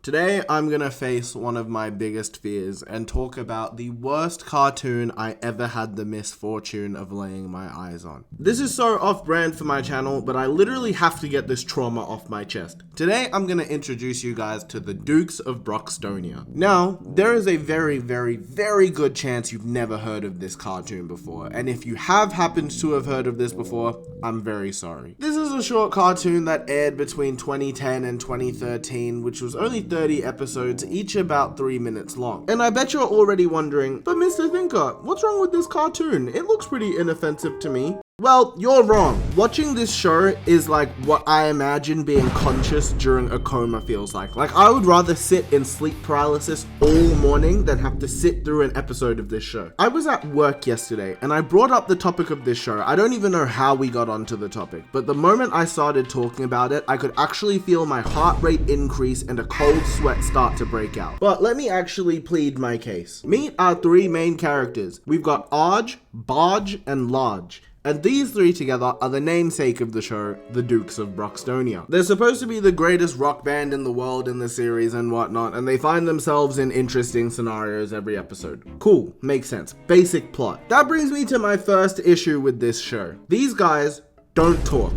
Today, I'm gonna face one of my biggest fears and talk about the worst cartoon I ever had the misfortune of laying my eyes on. This is so off-brand for my channel, but I literally have to get this trauma off my chest. Today, I'm gonna introduce you guys to the Dukes of Broxstonia. Now, there is a very good chance you've never heard of this cartoon before, and if you have happened to have heard of this before, I'm very sorry. This is a short cartoon that aired between 2010 and 2013, which was only 30 episodes, each about 3 minutes long. And I bet you're already wondering, but Mr. Thinker, what's wrong with this cartoon? It looks pretty inoffensive to me. Well, you're wrong. Watching this show is like what I imagine being conscious during a coma feels like. Like, I would rather sit in sleep paralysis all morning than have to sit through an episode of this show. I was at work yesterday and I brought up the topic of this show. I don't even know how we got onto the topic, but the moment I started talking about it, I could actually feel my heart rate increase and a cold sweat start to break out. But let me actually plead my case. Meet our three main characters. We've got Arj, Barge, and Large. And these three together are the namesake of the show, the Dukes of Broxstonia. They're supposed to be the greatest rock band in the world in the series and whatnot, and they find themselves in interesting scenarios every episode. Cool, makes sense. Basic plot. That brings me to my first issue with this show. These guys don't talk.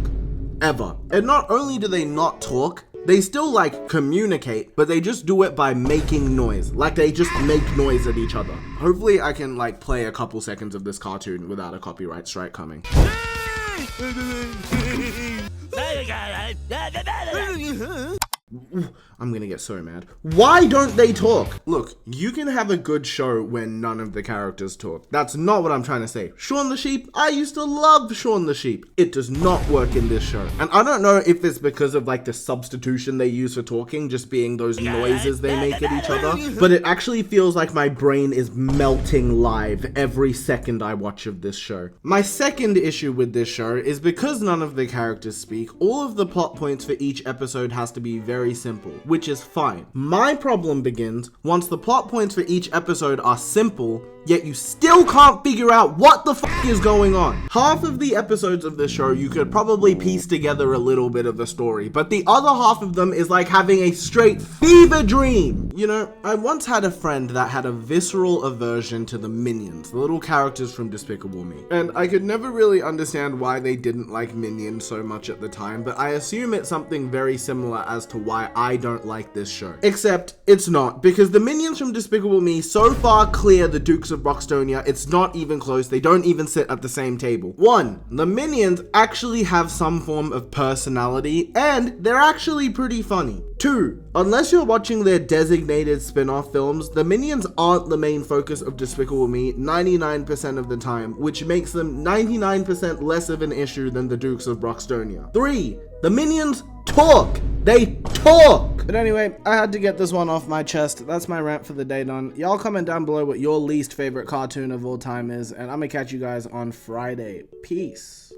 Ever. And not only do they not talk, they still like communicate, but they just do it by making noise. Like they just make noise at each other. Hopefully I can like play a couple seconds of this cartoon without a copyright strike coming. I'm gonna get so mad. Why don't they talk? Look, you can have a good show when none of the characters talk. That's not what I'm trying to say. Shaun the Sheep, I used to love Shaun the Sheep. It does not work in this show. And I don't know if it's because of like the substitution they use for talking, just being those noises they make at each other, but it actually feels like my brain is melting live every second I watch of this show. My second issue with this show is because none of the characters speak, all of the plot points for each episode has to be very simple, which is fine. My problem begins once the plot points for each episode are simple, yet you still can't figure out what the fuck is going on. Half of the episodes of this show you could probably piece together a little bit of the story, but the other half of them is like having a straight fever dream. You know, I once had a friend that had a visceral aversion to the Minions, the little characters from Despicable Me. And I could never really understand why they didn't like Minions so much at the time, but I assume it's something very similar as to why I don't like this show. Except it's not, because the Minions from Despicable Me so far clear the Dukes of Broxstonia, it's not even close. They don't even sit at the same table. 1, the Minions actually have some form of personality and they're actually pretty funny. 2, unless you're watching their designated spin-off films, the Minions aren't the main focus of Despicable Me 99% of the time, which makes them 99% less of an issue than the Dukes of Broxstonia. 3, the Minions talk! They talk! But anyway, I had to get this one off my chest. That's my rant for the day done. Y'all comment down below what your least favorite cartoon of all time is, and I'm gonna catch you guys on Friday. Peace.